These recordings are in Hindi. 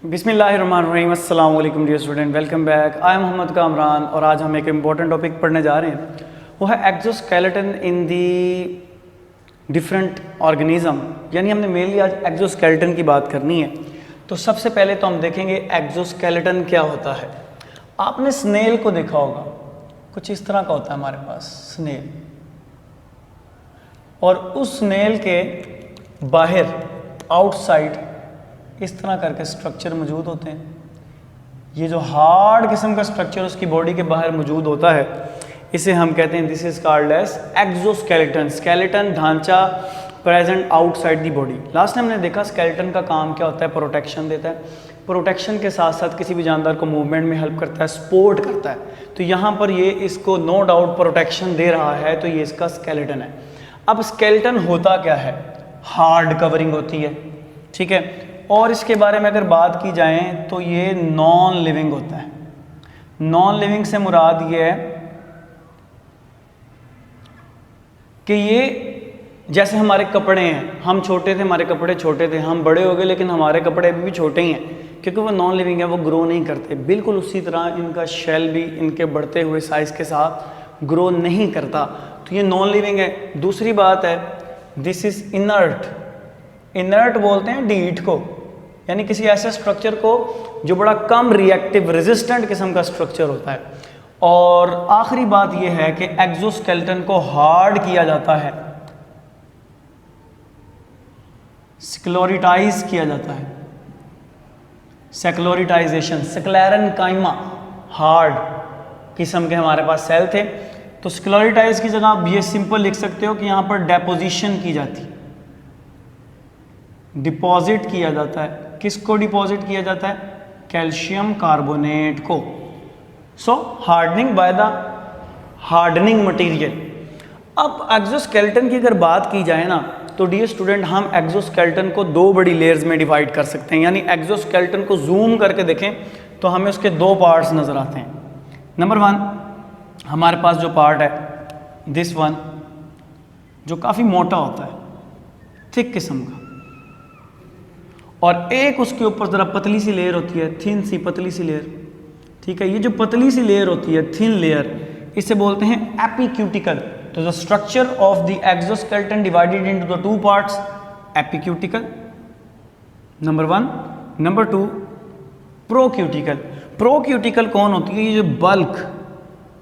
बिस्मिल्लाहिर्रहमानिर्रहीम अस्सलाम वालेकुम dear student, welcome back. I am Mohammad Kamran और आज हम एक इम्पॉर्टेंट टॉपिक पढ़ने जा रहे हैं। वो है exoskeleton in the different organism, यानी हमने मेनली आज एक्सोस्केलेटन की बात करनी है। तो सबसे पहले तो हम देखेंगे एक्सोस्केलेटन क्या होता है। आपने स्नेल को देखा होगा, कुछ इस तरह का होता है हमारे पास स्नेल, और उस स्नेल के बाहर आउटसाइड इस तरह करके स्ट्रक्चर मौजूद होते हैं। ये जो हार्ड किस्म का स्ट्रक्चर उसकी बॉडी के बाहर मौजूद होता है, इसे हम कहते हैं this is called as exoskeleton. Skeleton ढांचा present outside the body. Last time हमने देखा स्केलेटन का काम क्या होता है, प्रोटेक्शन देता है। प्रोटेक्शन के साथ साथ किसी भी जानदार को मूवमेंट में हेल्प करता है, सपोर्ट करता है। तो यहाँ पर ये इसको नो डाउट प्रोटेक्शन दे रहा है, तो ये इसका स्केलेटन है। अब स्केलेटन होता क्या है, हार्ड कवरिंग होती है, ठीक है। और इसके बारे में अगर बात की जाए तो ये नॉन लिविंग होता है। नॉन लिविंग से मुराद ये है कि ये जैसे हमारे कपड़े हैं, हम छोटे थे हमारे कपड़े छोटे थे, हम बड़े हो गए लेकिन हमारे कपड़े अभी भी छोटे ही हैं, क्योंकि वो नॉन लिविंग है, वो ग्रो नहीं करते। बिल्कुल उसी तरह इनका शेल भी इनके बढ़ते हुए साइज के साथ ग्रो नहीं करता, तो ये नॉन लिविंग है। दूसरी बात है दिस इज इनर्ट। इनर्ट बोलते हैं डीट को, यानी किसी ऐसे स्ट्रक्चर को जो बड़ा कम रिएक्टिव रेजिस्टेंट किस्म का स्ट्रक्चर होता है। और आखिरी बात यह है कि एक्सोस्केलेटन को हार्ड किया जाता है, स्क्लेरोटाइज किया जाता है, सेक्लोरिटाइजेशन, स्क्लेरन काइमा, हार्ड किस्म के हमारे पास सेल थे। तो स्क्लेरोटाइज की जगह आप ये सिंपल लिख सकते हो कि यहाँ पर डेपोजिशन की जाती, डिपॉजिट किया जाता है। किसको डिपॉजिट किया जाता है, कैल्शियम कार्बोनेट को। So hardening by the hardening material. अब एक्सोस्केलेटन की अगर बात की जाए ना, तो डियर स्टूडेंट हम एक्सोस्केलेटन को दो बड़ी लेयर्स में डिवाइड कर सकते हैं। यानी एक्सोस्केलेटन को जूम करके देखें तो हमें उसके दो पार्ट्स नजर आते हैं। नंबर वन, हमारे पास जो पार्ट है दिस वन, जो काफ़ी मोटा होता है, थिक किस्म का, और एक उसके ऊपर ज़रा पतली सी लेयर होती है, थिन सी पतली सी लेयर, ठीक है। ये जो पतली सी लेयर होती है, थिन लेयर, इसे बोलते हैं एपिक्यूटिकल। तो the structure of the exoskeleton divided into the two parts, epicuticle number one. Number two, procuticle. Procuticle कौन होती है, ये जो बल्क,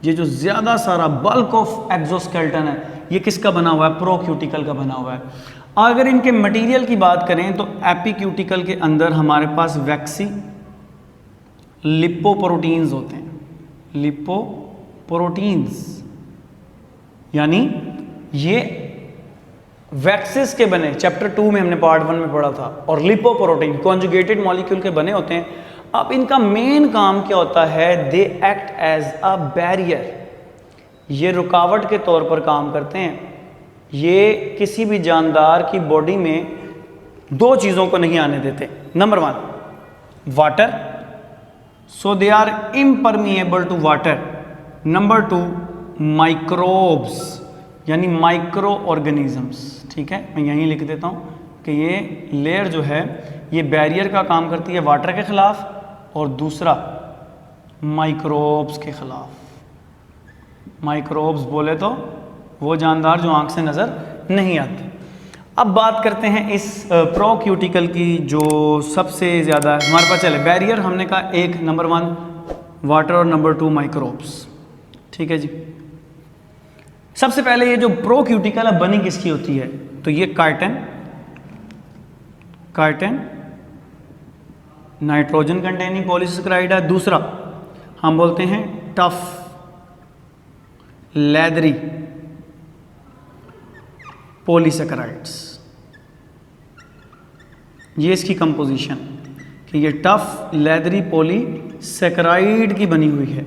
ये जो ज़्यादा सारा बल्क ऑफ एक्सोस्केलेटन है, ये किसका बना हुआ है, प्रोक्यूटिकल का बना हुआ है। अगर इनके मटेरियल की बात करें तो एपिक्यूटिकल के अंदर हमारे पास वैक्सी लिपोप्रोटीन्स होते हैं, लिपोप्रोटीन्स, यानी ये वैक्सिस के बने, चैप्टर 2 में हमने पार्ट 1 में पढ़ा था, और लिपोप्रोटीन कॉन्जुगेटेड मॉलिक्यूल के बने होते हैं। अब इनका मेन काम क्या होता है, they act as a barrier, ये रुकावट के तौर पर काम करते हैं। ये किसी भी जानदार की बॉडी में दो चीज़ों को नहीं आने देते। Number one, water, so they are impermeable to water. Number two, microbes, यानी माइक्रो ऑर्गेनिजम्स, ठीक है। मैं यहीं लिख देता हूँ कि ये लेयर जो है ये बैरियर का काम करती है वाटर के खिलाफ, और दूसरा माइक्रोब्स के खिलाफ। माइक्रोब्स बोले तो वो जानदार जो आंख से नज़र नहीं आते। अब बात करते हैं इस प्रोक्यूटिकल की, जो सबसे ज़्यादा हमारे पास चले। बैरियर हमने कहा एक, नंबर वन वाटर और नंबर टू माइक्रोब्स, ठीक है जी। सबसे पहले ये जो प्रोक्यूटिकल है बनी किसकी होती है, तो ये carton, carton nitrogen containing polysaccharide है। दूसरा हम बोलते हैं टफ, लेदरी पॉलीसेकेराइड्स। ये इसकी कंपोजिशन कि ये टफ लेदरी पॉलीसेकेराइड की बनी हुई है।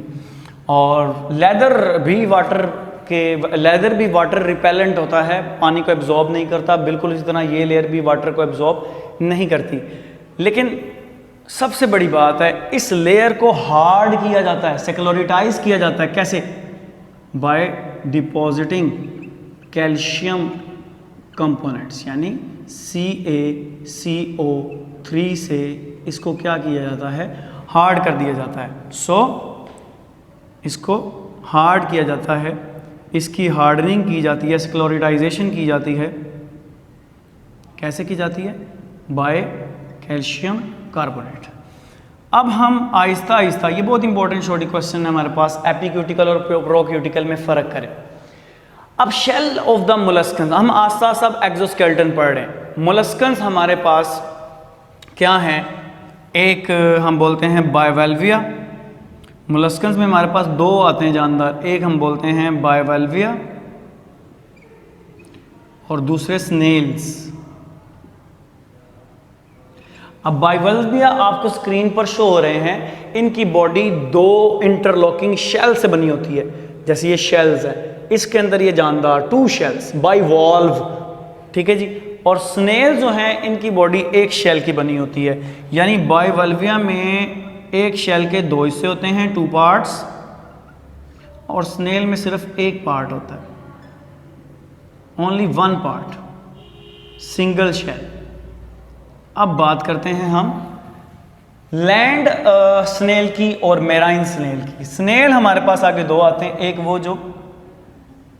और लेदर भी वाटर रिपेलेंट होता है, पानी को एब्जॉर्ब नहीं करता, बिल्कुल इसी तरह ये लेयर भी वाटर को एब्जॉर्ब नहीं करती। लेकिन सबसे बड़ी बात है, इस लेयर को हार्ड किया जाता है, सेक्लोरिटाइज किया जाता है। कैसे, बाय डिपॉजिटिंग कैल्शियम कंपोनेंट्स, यानी CaCO3 से इसको क्या किया जाता है, हार्ड कर दिया जाता है। सो इसको हार्ड किया जाता है, इसकी हार्डनिंग की जाती है, स्क्लेरोटाइजेशन की जाती है। कैसे की जाती है? By calcium carbonate. अब हम आहिस्ता आहिस्ता, ये बहुत इंपॉर्टेंट शॉर्टी क्वेश्चन है हमारे पास, एपिक्यूटिकल और प्रोक्यूटिकल में फ़र्क करें। अब शेल ऑफ द मोलस्कन्स, हम आस्ता आस्ता एक्सोस्केलेटन पढ़ रहे हैं। मोलस्कन्स हमारे पास क्या हैं? एक हम बोलते हैं बाइवेल्विया। मोलस्कन्स में हमारे पास दो आते हैं जानदार, एक हम बोलते हैं बाइवेल्विया और दूसरे स्नेल्स। अब बाइवेल्विया आपको स्क्रीन पर शो हो रहे हैं, इनकी बॉडी दो इंटरलॉकिंग शेल से बनी होती है। जैसे ये शेल्स है, इसके अंदर ये जानदार टू शेल्स, बाइवॉल्व, ठीक है जी। और स्नेल जो हैं इनकी बॉडी एक शेल की बनी होती है। यानी बाइवेल्विया में एक शेल के दो हिस्से होते हैं, टू पार्ट्स, और स्नेल में सिर्फ एक पार्ट होता है, only one part, single shell. अब बात करते हैं हम लैंड स्नेल की और मेराइन स्नेल की। स्नेल हमारे पास आगे दो आते हैं, एक वो जो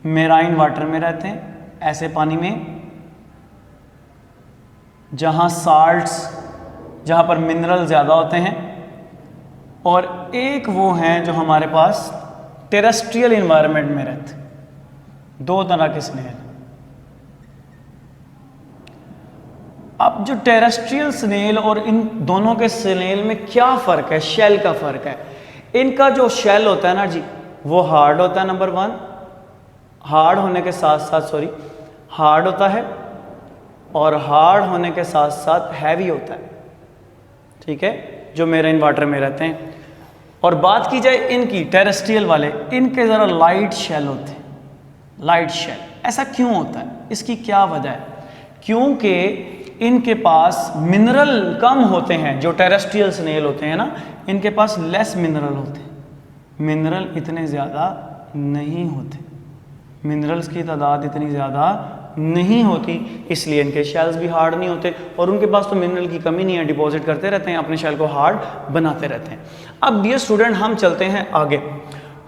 मेराइन वाटर में रहते हैं, ऐसे पानी में जहां साल्ट्स, जहां पर मिनरल ज़्यादा होते हैं, और एक वो हैं जो हमारे पास टेरेस्ट्रियल इन्वायरमेंट में रहते हैं। दो तरह के स्नेल। अब जो टेरेस्ट्रियल स्नेल और इन दोनों के स्नेल में क्या फ़र्क है? शेल का फ़र्क है। इनका जो शेल होता है ना जी, वो हार्ड होता है, नंबर वन, हार्ड होने के साथ साथ हार्ड होता है, और हार्ड होने के साथ साथ हैवी होता है, ठीक है, जो मेरीन वाटर में रहते हैं। और बात की जाए इनकी टेरेस्ट्रियल वाले, इनके ज़रा लाइट शेल होते हैं, लाइट शेल। ऐसा क्यों होता है? इसकी क्या वजह है? क्योंकि इनके पास मिनरल कम होते हैं। जो टेरेस्ट्रियल स्नेल होते हैं ना, इनके पास लेस मिनरल होते हैं, मिनरल इतने ज़्यादा नहीं होते, मिनरल्स की तादाद इतनी ज़्यादा नहीं होती, इसलिए इनके शेल्स भी हार्ड नहीं होते। और उनके पास तो मिनरल की कमी नहीं है, डिपॉजिट करते रहते हैं, अपने शेल को हार्ड बनाते रहते हैं। अब डियर स्टूडेंट, हम चलते हैं आगे।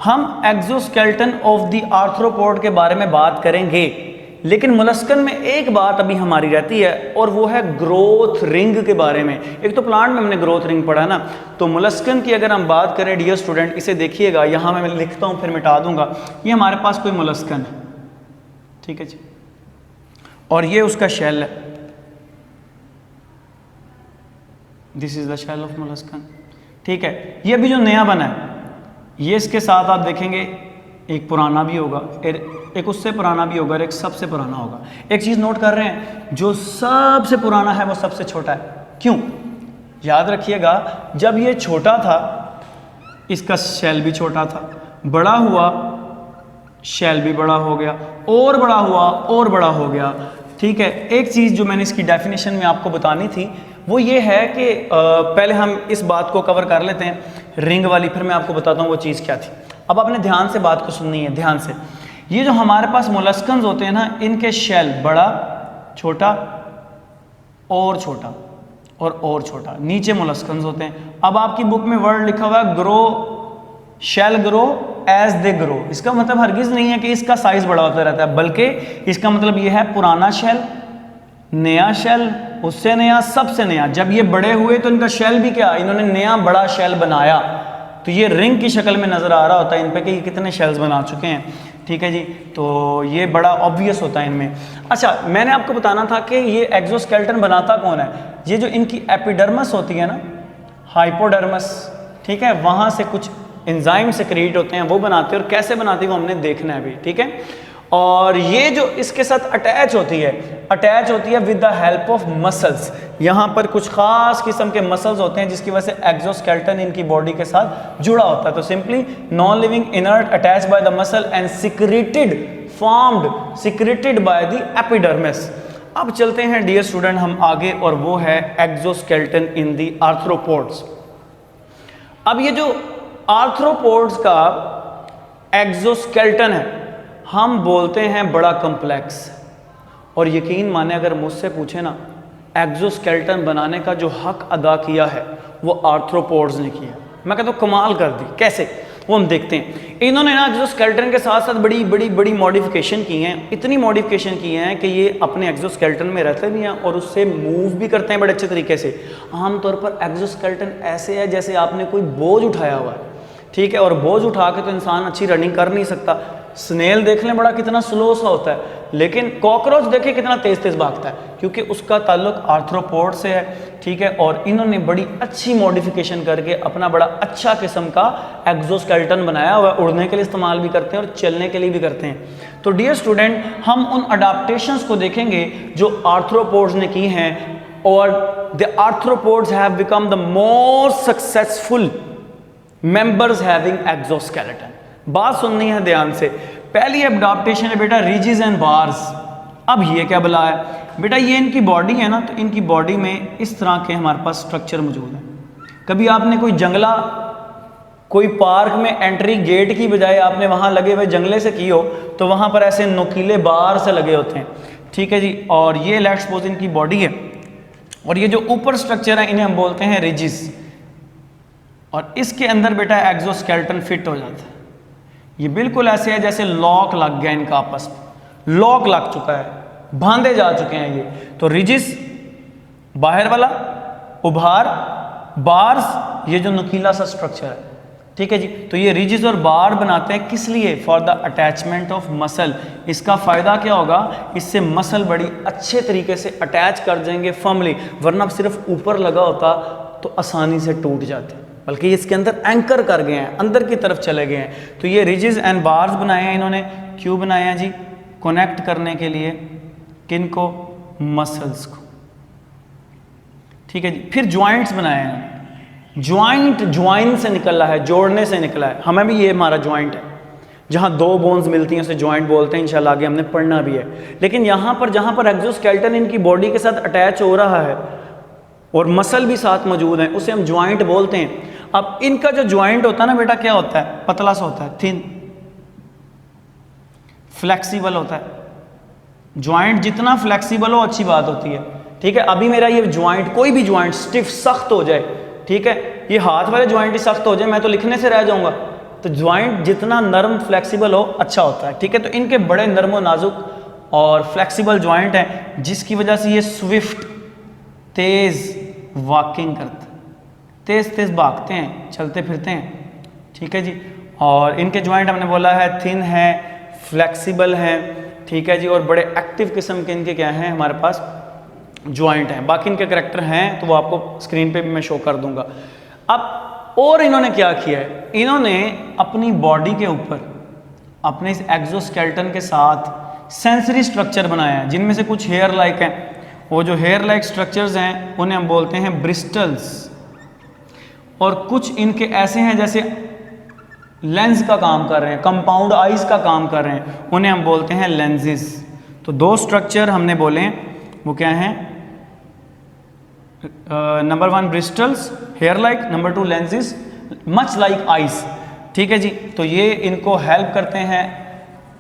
हम एक्सोस्केलेटन ऑफ द आर्थ्रोपोड के बारे में बात करेंगे, लेकिन मोलस्कन में एक बात अभी हमारी रहती है, और वो है ग्रोथ रिंग के बारे में। एक तो प्लांट में हमने ग्रोथ रिंग पढ़ा ना, तो मोलस्कन की अगर हम बात करें डियर स्टूडेंट, इसे देखिएगा, यहाँ मैं लिखता हूँ फिर मिटा दूंगा। ये हमारे पास कोई मोलस्कन है, ठीक है जी, और ये उसका शेल है, this is the shell of molluscan, ठीक है। ये अभी जो नया बना है, ये इसके साथ आप देखेंगे एक पुराना भी होगा, एक उससे पुराना भी होगा, और एक सबसे पुराना होगा। एक चीज़ नोट कर रहे हैं, जो सबसे पुराना है वो सबसे छोटा है। क्यों? याद रखिएगा, जब ये छोटा था इसका शेल भी छोटा था, बड़ा हुआ शेल भी बड़ा हो गया, और बड़ा हुआ और बड़ा हो गया, ठीक है। एक चीज़ जो मैंने इसकी डेफिनेशन में आपको बतानी थी वो ये है कि पहले हम इस बात को कवर कर लेते हैं रिंग वाली, फिर मैं आपको बताता हूँ वो चीज़ क्या थी। अब आपने ध्यान से बात को सुननी है, ध्यान से। ये जो हमारे पास मोलस्कन्स होते हैं ना, इनके शेल बड़ा, छोटा और छोटा और छोटा, नीचे मोलस्कन्स होते हैं। अब आपकी बुक में वर्ड लिखा हुआ है grow, shell grow as they grow. इसका मतलब हरगिज नहीं है कि इसका साइज बड़ा होता रहता है, बल्कि इसका मतलब ये है पुराना शेल, नया शेल, उससे नया, सबसे नया। जब ये बड़े हुए तो इनका शेल भी क्या, इन्होंने नया बड़ा शेल बनाया, तो ये रिंग की शक्ल में नज़र आ रहा होता है इन पे कि ये कितने शेल्स बना चुके हैं, ठीक है जी। तो ये बड़ा ऑब्वियस होता है इनमें। अच्छा, मैंने आपको बताना था कि ये एक्सोस्केलेटन बनाता कौन है। ये जो इनकी एपिडर्मस होती है ना, हाइपोडर्मस, ठीक है, वहाँ से कुछ एंजाइम सेक्रेट होते हैं, वो बनाते हैं, और कैसे बनाती है वो हमने देखना है अभी, ठीक है। और ये जो इसके साथ अटैच होती है with the help of muscles. यहाँ पर कुछ खास किस्म के मसल्स होते हैं जिसकी वजह से एक्सोस्केलेटन इनकी बॉडी के साथ जुड़ा होता है। तो simply non living inert attach by the muscle and secreted by the epidermis. अब चलते हैं डियर स्टूडेंट हम आगे, और वो है एक्सोस्केलेटन इन द आर्थ्रोपोड्स। अब ये जो आर्थ्रोपोड्स का एक्सोस्केलेटन है, हम बोलते हैं बड़ा कॉम्प्लेक्स। और यकीन माने, अगर मुझसे पूछे ना एक्सोस्केलेटन बनाने का जो हक अदा किया है वो आर्थ्रोपोड्स ने किया। मैं कहता हूँ कमाल कर दी। कैसे, वो हम देखते हैं। इन्होंने ना एक्सोस्केलेटन के साथ साथ बड़ी बड़ी बड़ी मॉडिफिकेशन की हैं, इतनी मॉडिफिकेशन की हैं कि ये अपने एक्सोस्केलेटन में रहते भी हैं और उससे मूव भी करते हैं बड़े अच्छे तरीके से। आमतौर पर एक्सोस्केलेटन ऐसे है जैसे आपने कोई बोझ उठाया हुआ है, ठीक है, और बोझ उठा के तो इंसान अच्छी रनिंग कर नहीं सकता। स्नेल देख लें बड़ा कितना स्लो सा होता है, लेकिन कॉकरोच देखें कितना तेज तेज भागता है, क्योंकि उसका ताल्लुक आर्थ्रोपोड से है, ठीक है। और इन्होंने बड़ी अच्छी मॉडिफिकेशन करके अपना बड़ा अच्छा किस्म का एक्सोस्केलेटन बनाया हुआ है। उड़ने के लिए इस्तेमाल भी करते हैं और चलने के लिए भी करते हैं। तो डियर स्टूडेंट, हम उन अडाप्टेशंस को देखेंगे जो आर्थ्रोपोड्स ने की हैं, और the arthropods have become the more successful members having exoskeleton. बात सुननी है ध्यान से। पहली अडाप्टेशन है बेटा रिजिस एंड बार्स। अब ये क्या बला है बेटा, ये इनकी बॉडी है ना, तो इनकी बॉडी में इस तरह के हमारे पास स्ट्रक्चर मौजूद है। कभी आपने कोई जंगला, कोई पार्क में एंट्री गेट की बजाय आपने वहां लगे हुए जंगले से की हो, तो वहां पर ऐसे नुकीले बार से लगे होते हैं, ठीक है जी। और ये लेट्स सपोज इनकी बॉडी है, और ये जो ऊपर स्ट्रक्चर है इन्हें हम बोलते हैं रिजिस, और इसके अंदर बेटा एक्सोस्केलेटन फिट हो जाता है। ये बिल्कुल ऐसे है जैसे लॉक लग गया इनका आपस में, लॉक लग चुका है, बांधे जा चुके हैं ये। तो रिजिस बाहर वाला, उभार, बार्स ये जो नुकीला सा स्ट्रक्चर है, ठीक है जी। तो ये रिजिस और बार बनाते हैं किस लिए? For the attachment of muscle. इसका फायदा क्या होगा? इससे मसल बड़ी अच्छे तरीके से अटैच कर देंगे फर्मली, वरना सिर्फ ऊपर लगा होता तो आसानी से टूट जाते, बल्कि इसके अंदर एंकर कर गए हैं, अंदर की तरफ चले गए हैं। तो ये रिजिस एंड बार्स बनाए हैं इन्होंने। क्यों बनाए हैं जी? कनेक्ट करने के लिए। किन को? मसल्स को, ठीक है जी। फिर ज्वाइंट्स बनाए हैं। ज्वाइंट से निकला है, जोड़ने से निकला है। हमें भी ये हमारा ज्वाइंट है, जहां दो बोन्स मिलती हैं उसे ज्वाइंट बोलते हैं। इंशाल्लाह आगे हमने पढ़ना भी है। लेकिन यहां पर जहां पर एक्सोस्केलेटन इनकी बॉडी के साथ अटैच हो रहा है और मसल भी साथ मौजूद है, उसे हम ज्वाइंट बोलते हैं। अब इनका जो ज्वाइंट होता है ना बेटा, क्या होता है? पतला सा होता है, थिन, फ्लेक्सिबल होता है। ज्वाइंट जितना फ्लेक्सिबल हो अच्छी बात होती है, ठीक है। अभी मेरा ये ज्वाइंट, कोई भी ज्वाइंट स्टिफ सख्त हो जाए, ठीक है, ये हाथ वाले ज्वाइंट ही सख्त हो जाए, मैं तो लिखने से रह जाऊंगा। तो ज्वाइंट जितना नरम फ्लेक्सिबल हो अच्छा होता है, ठीक है। तो इनके बड़े नरम और नाजुक और फ्लेक्सिबल ज्वाइंट हैं, जिसकी वजह से ये स्विफ्ट, तेज वॉकिंग करते, तेज तेज भागते हैं, चलते फिरते हैं, ठीक है जी। और इनके ज्वाइंट हमने बोला है थिन है, फ्लेक्सिबल हैं, ठीक है जी। और बड़े एक्टिव किस्म के इनके क्या हैं हमारे पास? ज्वाइंट हैं। बाकी इनके करैक्टर हैं तो वो आपको स्क्रीन पे भी मैं शो कर दूंगा। अब और इन्होंने क्या किया है? इन्होंने अपनी बॉडी के ऊपर अपने इस एक्सोस्केलेटन के साथ सेंसरी स्ट्रक्चर बनाया है, जिनमें से कुछ हेयर लाइक हैं। वो जो हेयर लाइक स्ट्रक्चर्स हैं उन्हें हम बोलते हैं ब्रिस्टल्स, और कुछ इनके ऐसे हैं जैसे लेंस का काम कर रहे हैं, कंपाउंड आइज का काम कर रहे हैं, उन्हें हम बोलते हैं लेंसेज। तो दो स्ट्रक्चर हमने बोले, वो क्या हैं? Number 1 bristles, hair like, number 2 lenses, much like eyes, ठीक है जी। तो ये इनको हेल्प करते हैं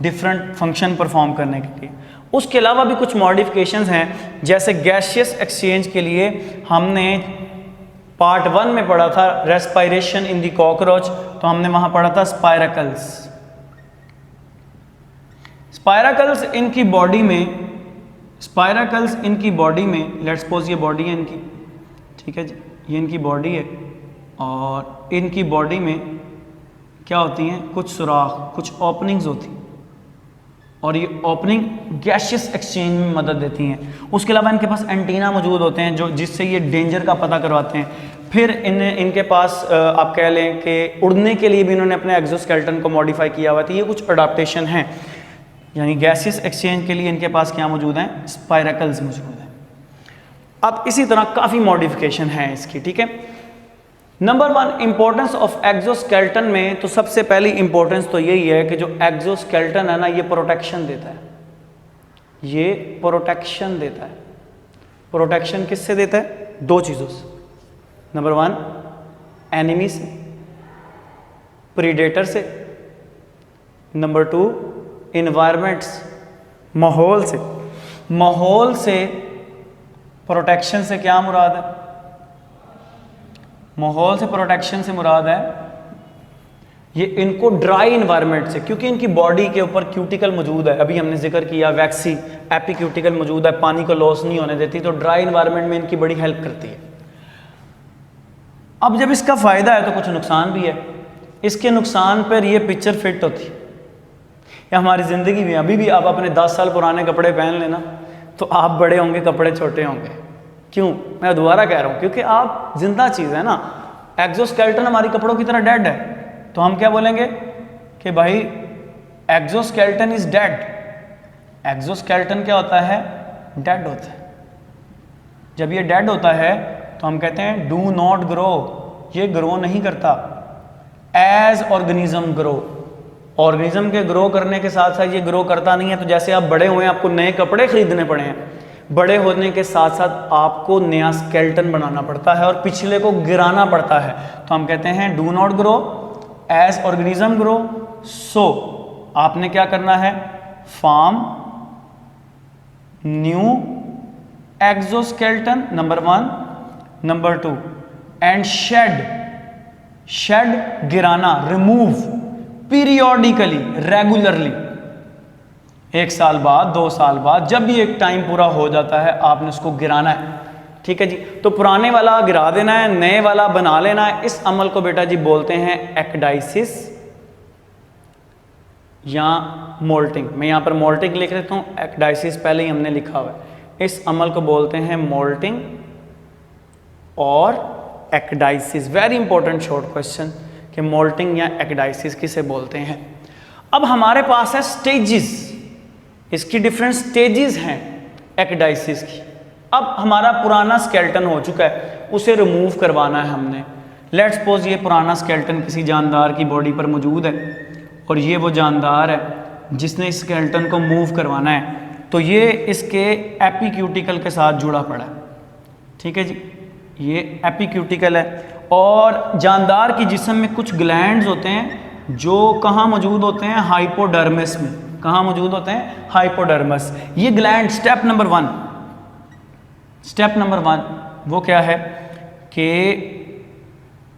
डिफरेंट फंक्शन परफॉर्म करने के लिए। उसके अलावा भी कुछ मॉडिफिकेशंस हैं, जैसे गैसियस एक्सचेंज के लिए हमने पार्ट 1 में पढ़ा था रेस्पिरेशन इन दी कॉकरोच, तो हमने वहां पढ़ा था स्पाइरकल्स। स्पाइरकल्स इनकी बॉडी में, स्पाइरकल्स इनकी बॉडी में, लेट्स सपोज ये बॉडी है इनकी, ठीक है जी, ये इनकी बॉडी है, और इनकी बॉडी में क्या होती हैं? कुछ सुराख, कुछ ओपनिंग्स होती हैं, और ये ओपनिंग गैसियस एक्सचेंज में मदद देती हैं। उसके अलावा इनके पास एंटीना मौजूद होते हैं जो जिससे ये डेंजर का पता करवाते हैं। फिर इनके पास आप कह लें कि उड़ने के लिए भी इन्होंने अपने एक्सोस्केलेटन को मॉडिफाई किया हुआ था। ये कुछ अडाप्टेशन हैं, यानी गैसियस एक्सचेंज के लिए इनके पास क्या मौजूद हैं? स्पाइरकल्स मौजूद हैं। अब इसी तरह काफ़ी मॉडिफिकेशन है इसकी, ठीक है। नंबर 1 इंपॉर्टेंस ऑफ एक्सोस्केलेटन में, तो सबसे पहली इंपॉर्टेंस तो यही है कि जो एक्सोस्केलेटन है ना, ये प्रोटेक्शन देता है, ये प्रोटेक्शन देता है। प्रोटेक्शन किससे देता है? 2 चीज़ों से। नंबर 1 एनिमी से, प्रीडेटर से। नंबर 2 इन्वायरमेंट्स, माहौल से। माहौल से प्रोटेक्शन से क्या मुराद है? माहौल से प्रोटेक्शन से मुराद है ये इनको ड्राई इन्वायरमेंट से, क्योंकि इनकी बॉडी के ऊपर क्यूटिकल मौजूद है, अभी हमने जिक्र किया वैक्सी एपिक्यूटिकल मौजूद है, पानी को लॉस नहीं होने देती, तो ड्राई इन्वायरमेंट में इनकी बड़ी हेल्प करती है। अब जब इसका फ़ायदा है तो कुछ नुकसान भी है। इसके नुकसान पर ये पिक्चर फिट होती है, या हमारी ज़िंदगी में अभी भी आप अपने 10 साल पुराने कपड़े पहन लेना तो आप बड़े होंगे, कपड़े छोटे होंगे। क्यों? मैं दोबारा कह रहा हूँ, क्योंकि आप जिंदा चीज़ है ना। एक्सोस्केलेटन हमारी कपड़ों की तरह डेड है, तो हम क्या बोलेंगे कि भाई एक्सोस्केलेटन इज डेड। एक्सोस्केलेटन क्या होता है? डेड होता है। जब ये डेड होता है तो हम कहते हैं डू नॉट ग्रो, ये ग्रो नहीं करता। एज ऑर्गेनिज्म ग्रो, ऑर्गेनिज्म के ग्रो करने के साथ साथ ये ग्रो करता नहीं है। तो जैसे आप बड़े हुए, आपको नए कपड़े खरीदने पड़े हैं, बड़े होने के साथ साथ आपको नया स्केलेटन बनाना पड़ता है और पिछले को गिराना पड़ता है। तो हम कहते हैं do not grow as organism grow. So आपने क्या करना है? Form new exoskeleton, number 1। Number 2, and shed, shed गिराना, रिमूव, पीरियोडिकली, रेगुलरली, 1 साल बाद, 2 साल बाद, जब भी एक टाइम पूरा हो जाता है आपने उसको गिराना है। ठीक है जी। तो पुराने वाला गिरा देना है, नए वाला बना लेना है। इस अमल को बेटा जी बोलते हैं एक्डाइसिस या मोल्टिंग। मैं यहां पर मोल्टिंग लिख लेता हूं, एक्डाइसिस पहले ही हमने लिखा हुआ है। इस अमल को बोलते हैं मोल्टिंग और ecdysis. Very important short question कि मोल्टिंग या एक्डाइसिस किसे बोलते हैं। अब हमारे पास है स्टेजेस, इसकी डिफरेंट स्टेजेस हैं एक्डाइसिस की। अब हमारा पुराना स्केलेटन हो चुका है, उसे रिमूव करवाना है हमने। लेट्स सपोज ये पुराना स्केलेटन किसी जानदार की बॉडी पर मौजूद है और ये वो जानदार है जिसने इस स्केलेटन को मूव करवाना है। तो ये इसके एपिक्यूटिकल के साथ जुड़ा पड़ा है। ठीक है जी, ये एपिक्यूटिकल है। और जानदार की जिस्म में कुछ ग्लैंड्स होते हैं जो कहाँ मौजूद होते हैं? हाइपोडर्मिस में। कहाँ मौजूद होते हैं? हाइपोडर्मिस। ये ग्लैंड स्टेप नंबर 1 वो क्या है कि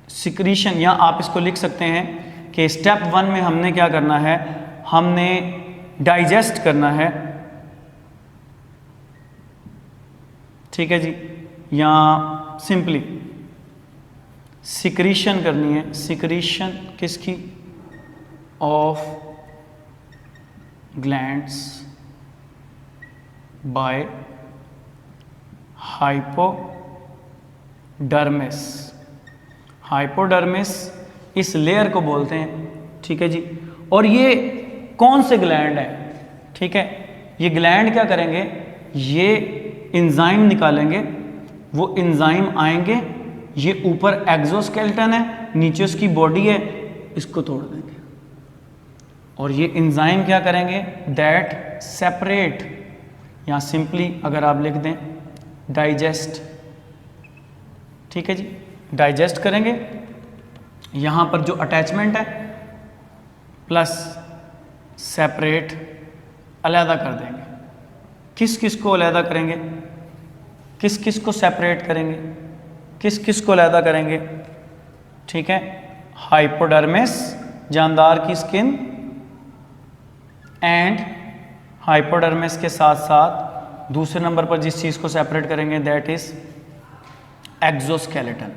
सिक्रीशन, या आप इसको लिख सकते हैं कि स्टेप 1 में हमने क्या करना है? हमने डाइजेस्ट करना है। ठीक है जी, या सिंपली सिक्रीशन करनी है। सिक्रीशन किसकी? Of glands by hypodermis. Hypodermis इस लेयर को बोलते हैं। ठीक है जी। और ये कौन से ग्लैंड है? ठीक है, ये ग्लैंड क्या करेंगे? ये एंजाइम निकालेंगे। वो एंजाइम आएंगे, ये ऊपर एक्सोस्केलेटन है, नीचे उसकी बॉडी है, इसको तोड़ देंगे। और ये एंजाइम क्या करेंगे? दैट सेपरेट, या सिंपली अगर आप लिख दें डाइजेस्ट। ठीक है जी, डाइजेस्ट करेंगे। यहाँ पर जो अटैचमेंट है प्लस सेपरेट, अलहदा कर देंगे। किस किस को अलहदा करेंगे? किस किस को सेपरेट करेंगे? किस किस को अलहदा करेंगे? ठीक है, हाइपोडर्मिस, जानदार की स्किन, एंड हाइपोडर्मिस के साथ साथ दूसरे नंबर पर जिस चीज़ को सेपरेट करेंगे दैट इज एक्सोस्केलेटन।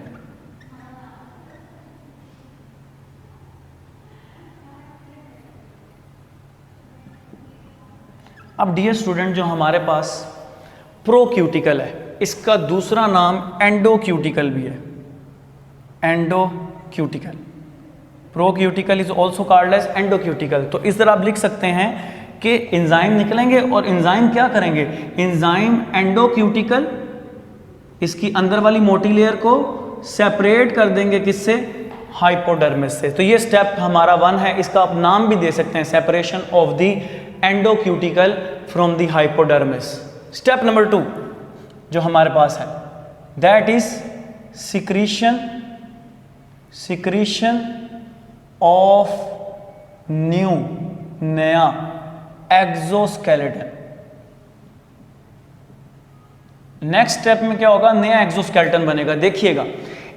अब डियर स्टूडेंट, जो हमारे पास प्रोक्यूटिकल है, इसका दूसरा नाम एंडोक्यूटिकल भी है। Endocuticle, प्रोक्यूटिकल is also called as endocuticle. तो इस तरह आप लिख सकते हैं कि एंजाइम निकलेंगे और एंजाइम क्या करेंगे? एंजाइम एंडोक्यूटिकल, इसकी अंदर वाली मोटी लेयर को सेपरेट कर देंगे। किससे? हाइपोडर्मिस से। तो ये स्टेप हमारा 1 है। इसका आप नाम भी दे सकते हैं, separation of the endocuticle from the hypodermis. Step number 2 जो हमारे पास है that is secretion of new, नया एक्सोस्केलेटन। नेक्स्ट स्टेप में क्या होगा, नया एक्सोस्केलेटन बनेगा। देखिएगा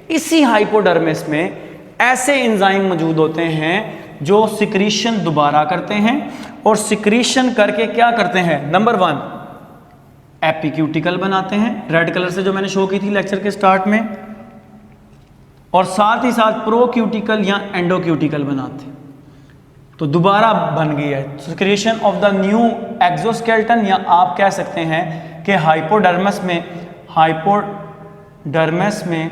इसी हाइपोडर्मिस में ऐसे एंजाइम मौजूद होते हैं जो सिक्रीशन दोबारा करते हैं और सिक्रीशन करके क्या करते हैं, नंबर 1 एपिक्यूटिकल बनाते हैं, रेड कलर से जो मैंने शो की थी लेक्चर के स्टार्ट में, और साथ ही साथ प्रोक्यूटिकल या एंडोक्यूटिकल बनाते हैं। तो दोबारा बन गई है secretion of the new exoskeleton, या आप कह सकते हैं कि हाइपोडर्मिस में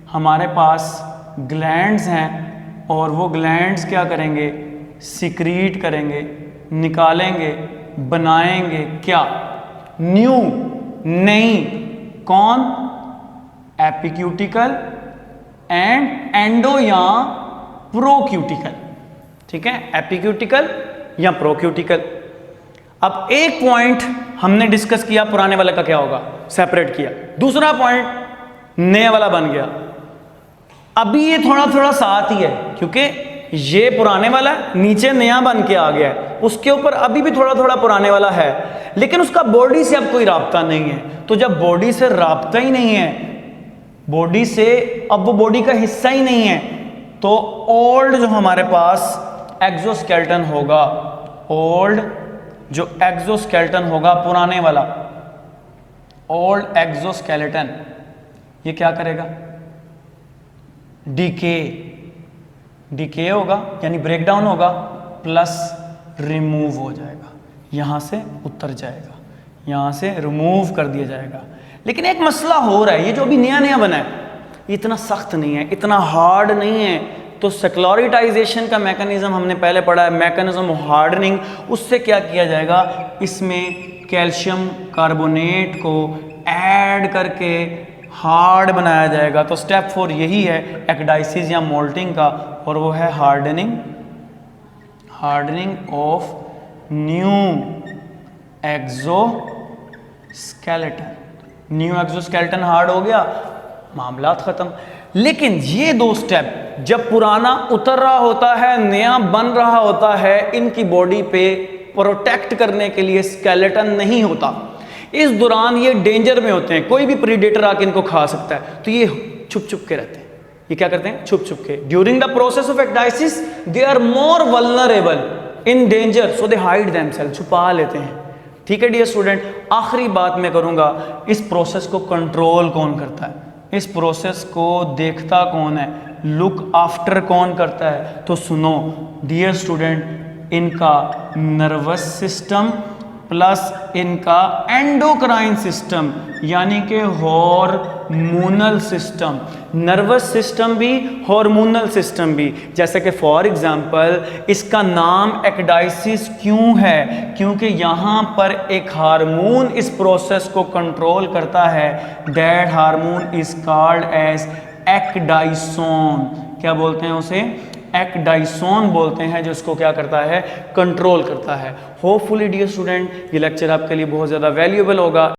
हमारे पास ग्लैंड्स हैं और वो ग्लैंड्स क्या करेंगे, सिक्रीट करेंगे, निकालेंगे, बनाएंगे क्या, न्यू, नई, कौन, एपिक्यूटिकल एंड एंडो या प्रोक्यूटिकल। ठीक है, एपिक्यूटिकल या प्रोक्यूटिकल। अब एक पॉइंट हमने डिस्कस किया, पुराने वाले का क्या होगा, सेपरेट किया, दूसरा पॉइंट नया वाला बन गया। अभी ये थोड़ा थोड़ा साथ ही है क्योंकि ये पुराने वाला नीचे नया बन के आ गया है, उसके ऊपर अभी भी थोड़ा थोड़ा पुराने वाला है, लेकिन उसका बॉडी से अब कोई राब्ता नहीं है। तो जब बॉडी से राब्ता ही नहीं है, बॉडी से अब वो बॉडी का हिस्सा ही नहीं है, तो ओल्ड जो हमारे पास एक्सोस्केलेटन होगा, ओल्ड जो एक्सोस्केलेटन होगा पुराने वाला, ओल्ड एक्सोस्केलेटन, ये क्या करेगा, डीके होगा यानी ब्रेकडाउन होगा, प्लस रिमूव हो जाएगा, यहां से उतर जाएगा, यहां से रिमूव कर दिया जाएगा। लेकिन एक मसला हो रहा है, ये जो अभी नया नया बना है ये इतना सख्त नहीं है, इतना हार्ड नहीं है। तो सेक्लोरिटाइजेशन का मैकेनिज्म हमने पहले पढ़ा है, मैकेनिज्म हार्डनिंग, उससे क्या किया जाएगा, इसमें कैल्शियम कार्बोनेट को ऐड करके हार्ड बनाया जाएगा। तो स्टेप 4 यही है एक्डाइसिस या मोल्टिंग का, और वो है hardening, hardening of new exoskeleton. New exoskeleton hard हो गया, मामला खत्म। लेकिन ये 2 स्टेप, जब पुराना उतर रहा होता है, नया बन रहा होता है, इनकी बॉडी पे प्रोटेक्ट करने के लिए स्केलेटन नहीं होता, इस दौरान ये डेंजर में होते हैं, कोई भी प्रीडेटर आके इनको खा सकता है, तो ये छुप छुप के रहते हैं। ये क्या करते हैं, छुप छुप के। During the process of ecdysis they are more vulnerable in danger, so they hide themself, छुपा लेते हैं। ठीक है डियर स्टूडेंट, आखिरी बात मैं करूंगा, इस प्रोसेस को कंट्रोल कौन करता है, इस प्रोसेस को देखता कौन है, लुक आफ्टर कौन करता है। तो सुनो डियर स्टूडेंट, इनका नर्वस सिस्टम प्लस इनका एंडोक्राइन सिस्टम यानी कि हार्मोनल सिस्टम, नर्वस सिस्टम भी हार्मोनल सिस्टम भी। जैसे कि फॉर एग्जांपल इसका नाम एक्डाइसिस क्यों है, क्योंकि यहाँ पर एक हार्मोन इस प्रोसेस को कंट्रोल करता है, that hormone is called as ecdysone. क्या बोलते हैं उसे, एक्डाइसोन बोलते हैं, जो इसको क्या करता है, कंट्रोल करता है। होपफुली डियर स्टूडेंट ये लेक्चर आपके लिए बहुत ज़्यादा वैल्यूएबल होगा।